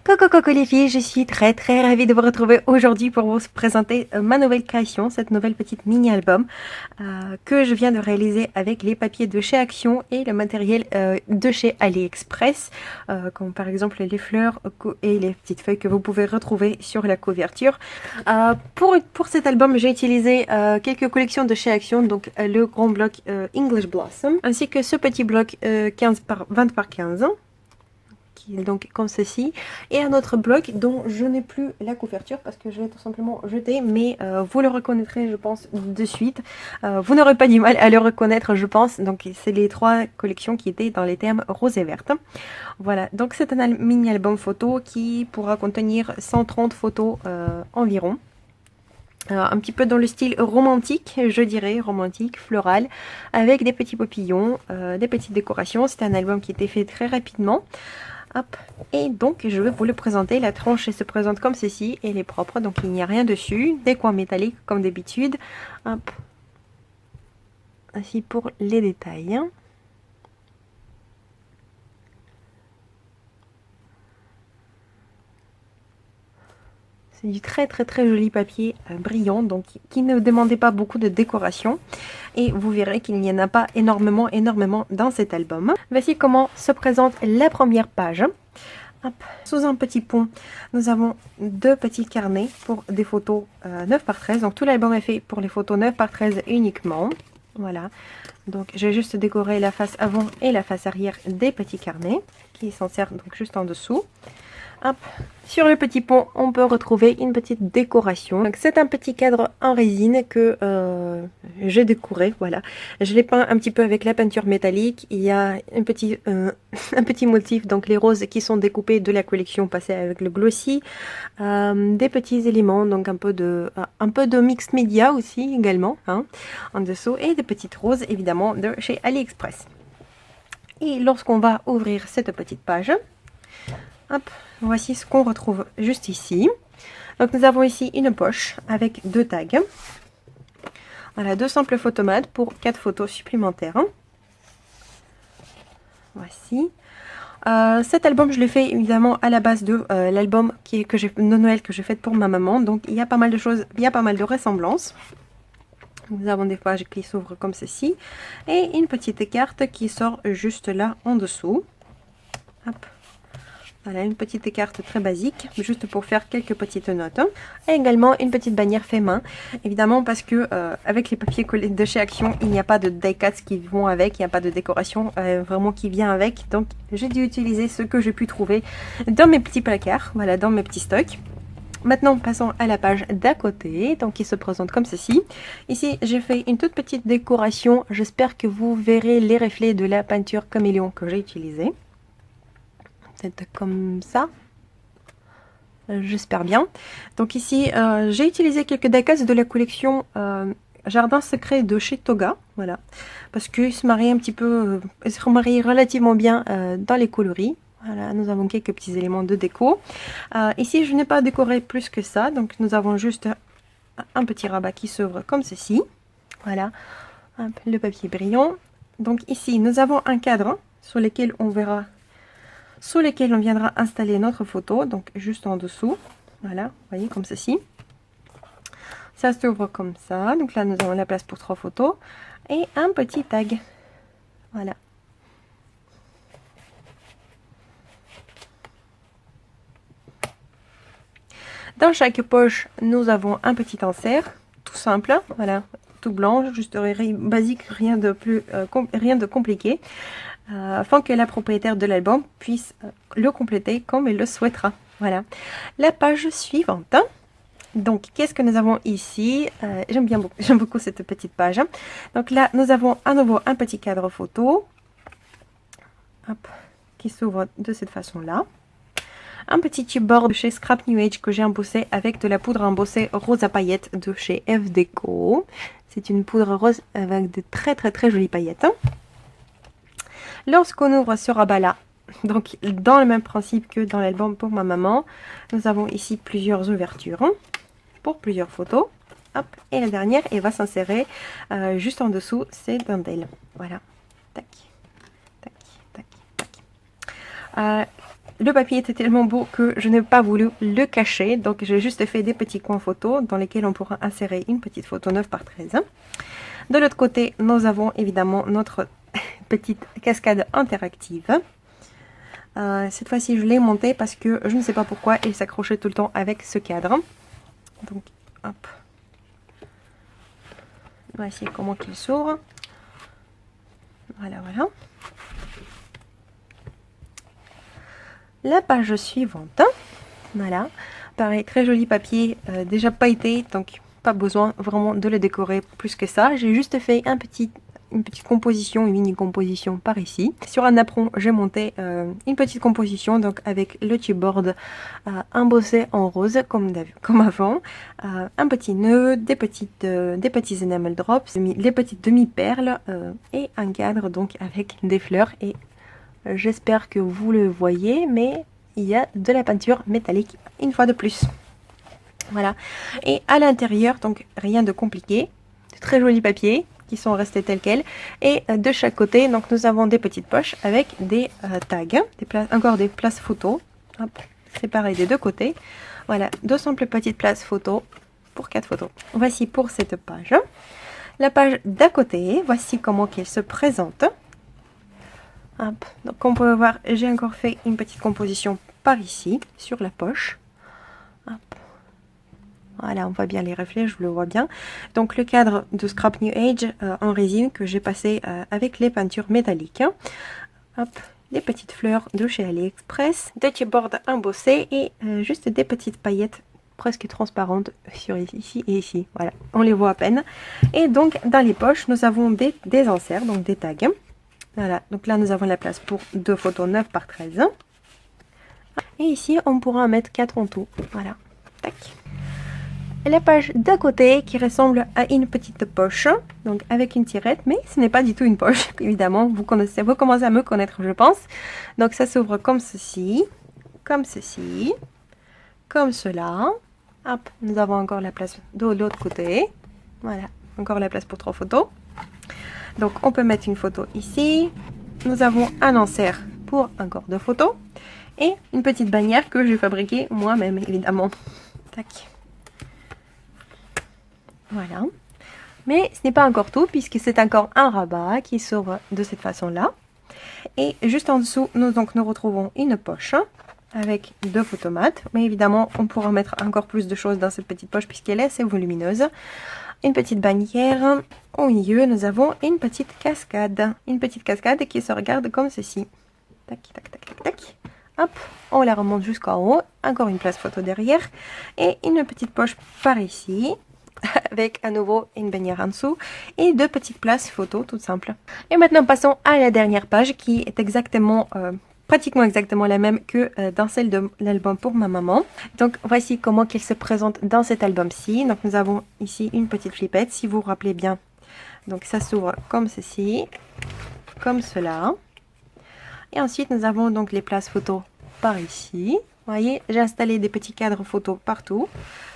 Coucou les filles, je suis très ravie de vous retrouver aujourd'hui pour vous présenter ma nouvelle création, cette nouvelle petite mini-album que je viens de réaliser avec les papiers de chez Action et le matériel de chez AliExpress, comme par exemple les fleurs et les petites feuilles que vous pouvez retrouver sur la couverture. Pour cet album, j'ai utilisé quelques collections de chez Action, donc le grand bloc English Blossom, ainsi que ce petit bloc 20 par 15. Qui est donc comme ceci, et un autre bloc dont je n'ai plus la couverture parce que je l'ai tout simplement jeté, mais vous le reconnaîtrez je pense de suite. Vous n'aurez pas du mal à le reconnaître je pense. Donc c'est les trois collections qui étaient dans les thèmes rose et verte. Voilà, donc c'est un mini album photo qui pourra contenir 130 photos environ. Un petit peu dans le style romantique, je dirais, romantique, floral, avec des petits papillons, des petites décorations. C'est un album qui était fait très rapidement. Hop. Et donc je vais vous le présenter. La tranche se présente comme ceci, elle est propre, donc il n'y a rien dessus, des coins métalliques comme d'habitude. Hop. Ainsi pour les détails. C'est du très joli papier brillant, donc qui ne demandait pas beaucoup de décoration. Et vous verrez qu'il n'y en a pas énormément dans cet album. Voici comment se présente la première page. Hop. Sous un petit pont, nous avons deux petits carnets pour des photos 9 par 13. Donc tout l'album est fait pour les photos 9 par 13 uniquement. Voilà. Donc j'ai juste décoré la face avant et la face arrière des petits carnets qui s'en servent donc juste en dessous. Hop. Sur le petit pont, on peut retrouver une petite décoration. C'est un petit cadre en résine que j'ai décoré. Voilà, je l'ai peint un petit peu avec la peinture métallique. Il y a un petit motif, donc les roses qui sont découpées de la collection passée avec le glossy, des petits éléments, donc un peu de mixed media aussi également, hein, en dessous, et des petites roses évidemment de chez AliExpress. Et lorsqu'on va ouvrir cette petite page, hop, voici ce qu'on retrouve juste ici. Donc nous avons ici une poche avec deux tags. Voilà, deux simples photomats pour 4 photos supplémentaires. Voici. Cet album, je l'ai fait évidemment à la base de l'album de Noël que j'ai fait pour ma maman. Donc il y a pas mal de choses, il y a pas mal de ressemblances. Nous avons des pages qui s'ouvrent comme ceci. Et une petite carte qui sort juste là en dessous. Hop. Voilà, une petite carte très basique, juste pour faire quelques petites notes. Et également une petite bannière fait main, évidemment parce que avec les papiers collés de chez Action, il n'y a pas de die cuts qui vont avec, il n'y a pas de décoration vraiment qui vient avec. Donc j'ai dû utiliser ce que j'ai pu trouver dans mes petits placards, voilà, dans mes petits stocks. Maintenant, passons à la page d'à côté, donc qui se présente comme ceci. Ici, j'ai fait une toute petite décoration. J'espère que vous verrez les reflets de la peinture caméléon que j'ai utilisée. Peut-être comme ça, j'espère bien. Donc ici j'ai utilisé quelques die-cuts de la collection Jardin secret de chez Toga, voilà, parce qu'ils se marient un petit peu, ils se remarient relativement bien dans les coloris. Voilà, nous avons quelques petits éléments de déco. Ici je n'ai pas décoré plus que ça, donc nous avons juste un petit rabat qui s'ouvre comme ceci. Voilà, hop, le papier brillant. Donc ici nous avons un cadre sur lequel on verra, sous lesquels on viendra installer notre photo, donc juste en dessous, voilà, vous voyez, comme ceci. Ça s'ouvre comme ça, donc là nous avons la place pour 3 photos, et un petit tag, voilà. Dans chaque poche, nous avons un petit insert, tout simple, voilà, tout blanc, juste basique, rien de compliqué. Afin que la propriétaire de l'album puisse le compléter comme elle le souhaitera. Voilà. La page suivante. Donc, qu'est-ce que nous avons ici? J'aime beaucoup cette petite page. Donc là, nous avons à nouveau un petit cadre photo. Hop, qui s'ouvre de cette façon-là. Un petit tube board de chez Scrap New Age que j'ai embossé avec de la poudre embossée rose à paillettes de chez F Deco. C'est une poudre rose avec de très jolies paillettes. Lorsqu'on ouvre ce rabat-là, donc dans le même principe que dans l'album pour ma maman, nous avons ici plusieurs ouvertures pour plusieurs photos. Hop, et la dernière, elle va s'insérer juste en dessous, c'est dentelle. Voilà. Tac, tac, tac, tac. le papier était tellement beau que je n'ai pas voulu le cacher. Donc j'ai juste fait des petits coins photos dans lesquels on pourra insérer une petite photo 9 par 13. De l'autre côté, nous avons évidemment notre petite cascade interactive. Cette fois-ci, je l'ai montée parce que je ne sais pas pourquoi il s'accrochait tout le temps avec ce cadre. Donc, hop. Voici comment il s'ouvre. Voilà, voilà. La page suivante. Voilà. Pareil, très joli papier, déjà pailleté, donc pas besoin vraiment de le décorer plus que ça. J'ai juste fait une petite composition, une mini composition par ici. Sur un apron, j'ai monté une petite composition donc avec le chipboard embossé en rose comme avant, un petit nœud, des petits enamel drops, les petites demi-perles et un cadre donc avec des fleurs. Et j'espère que vous le voyez, mais il y a de la peinture métallique une fois de plus. Voilà. Et à l'intérieur, donc rien de compliqué. De très jolis papiers qui sont restés tels quels. Et de chaque côté, donc nous avons des petites poches avec des tags, encore des places photos. Hop, c'est pareil des deux côtés. Voilà, deux simples petites places photos pour 4 photos. Voici pour cette page. La page d'à côté, voici comment qu'elle se présente. Hop. Donc comme on peut voir, j'ai encore fait une petite composition par ici, sur la poche. Hop. Voilà, on voit bien les reflets, je le vois bien. Donc le cadre de Scrap New Age en résine que j'ai passé avec les peintures métalliques. Hop, des petites fleurs de chez AliExpress, des chipboards embossés et juste des petites paillettes presque transparentes sur ici et ici. Voilà, on les voit à peine. Et donc dans les poches, nous avons des inserts, donc des tags. Voilà, donc là nous avons la place pour 2 photos 9 par 13. Et ici on pourra en mettre 4 en tout. Voilà, tac. Et la page d'à côté qui ressemble à une petite poche, donc avec une tirette, mais ce n'est pas du tout une poche, évidemment, vous commencez à me connaître je pense. Donc ça s'ouvre comme ceci, comme cela. Hop, nous avons encore la place de l'autre côté. Voilà, encore la place pour 3 photos. Donc on peut mettre une photo ici. Nous avons un insert pour encore 2 photos. Et une petite bannière que j'ai fabriquée moi-même évidemment. Tac. Voilà. Mais ce n'est pas encore tout puisque c'est encore un rabat qui s'ouvre de cette façon-là. Et juste en dessous, nous retrouvons une poche avec 2 photomates. Mais évidemment, on pourra mettre encore plus de choses dans cette petite poche puisqu'elle est assez volumineuse. Une petite bannière. Au milieu, nous avons une petite cascade. Une petite cascade qui se regarde comme ceci. Tac, tac, tac, tac, tac. Hop, on la remonte jusqu'en haut. Encore une place photo derrière. Et une petite poche par ici. Avec à nouveau une bannière en dessous. Et 2 petites places photo, toutes simples. Et maintenant, passons à la dernière page qui est exactement... pratiquement exactement la même que dans celle de l'album pour ma maman. Donc voici comment qu'elle se présente dans cet album-ci. Donc nous avons ici une petite flippette, si vous vous rappelez bien. Donc ça s'ouvre comme ceci, comme cela. Et ensuite nous avons donc les places photos par ici. Vous voyez, j'ai installé des petits cadres photos partout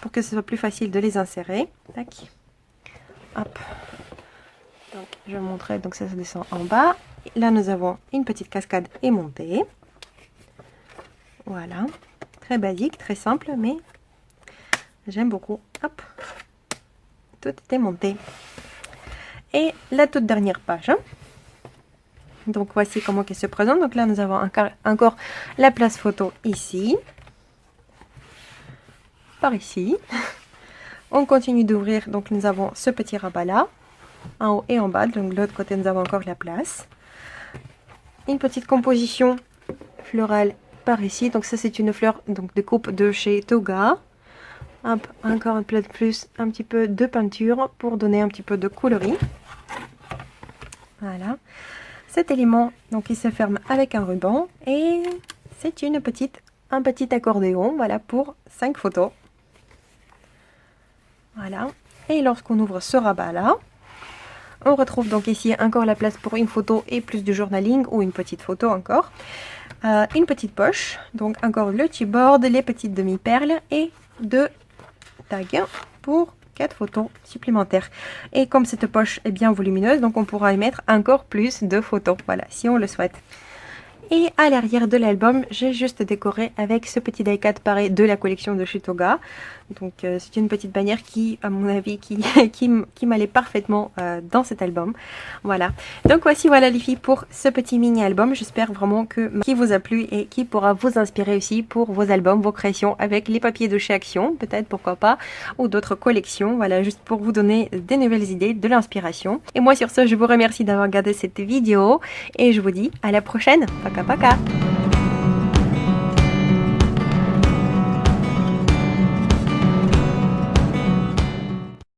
pour que ce soit plus facile de les insérer. Tac. Hop. Donc je vais montrer, donc ça se descend en bas. Là, nous avons une petite cascade aimantée. Voilà. Très basique, très simple, mais j'aime beaucoup. Hop. Tout est aimanté. Et la toute dernière page. Donc, voici comment elle se présente. Donc là, nous avons encore la place photo ici. Par ici. On continue d'ouvrir. Donc, nous avons ce petit rabat-là. En haut et en bas. Donc, de l'autre côté, nous avons encore la place. Une petite composition florale par ici. Donc ça c'est une fleur donc de coupe de chez Toga. Hop, encore un peu de plus, un petit peu de peinture pour donner un petit peu de coloris. Voilà. Cet élément donc il se ferme avec un ruban et c'est un petit accordéon. Voilà pour 5 photos. Voilà. Et lorsqu'on ouvre ce rabat là. On retrouve donc ici encore la place pour une photo et plus de journaling ou une petite photo encore. Une petite poche, donc encore le chipboard, les petites demi-perles et 2 tags pour 4 photos supplémentaires. Et comme cette poche est bien volumineuse, donc on pourra y mettre encore plus de photos, voilà, si on le souhaite. Et à l'arrière de l'album, j'ai juste décoré avec ce petit die-cut pareil de la collection de chez Toga. Donc c'est une petite bannière qui, à mon avis, qui m'allait parfaitement dans cet album. Voilà. Donc voici, voilà les filles pour ce petit mini-album. J'espère vraiment qu'il vous a plu et qui pourra vous inspirer aussi pour vos albums, vos créations avec les papiers de chez Action, peut-être, pourquoi pas, ou d'autres collections. Voilà, juste pour vous donner des nouvelles idées, de l'inspiration. Et moi sur ce, je vous remercie d'avoir regardé cette vidéo et je vous dis à la prochaine. Paka paka.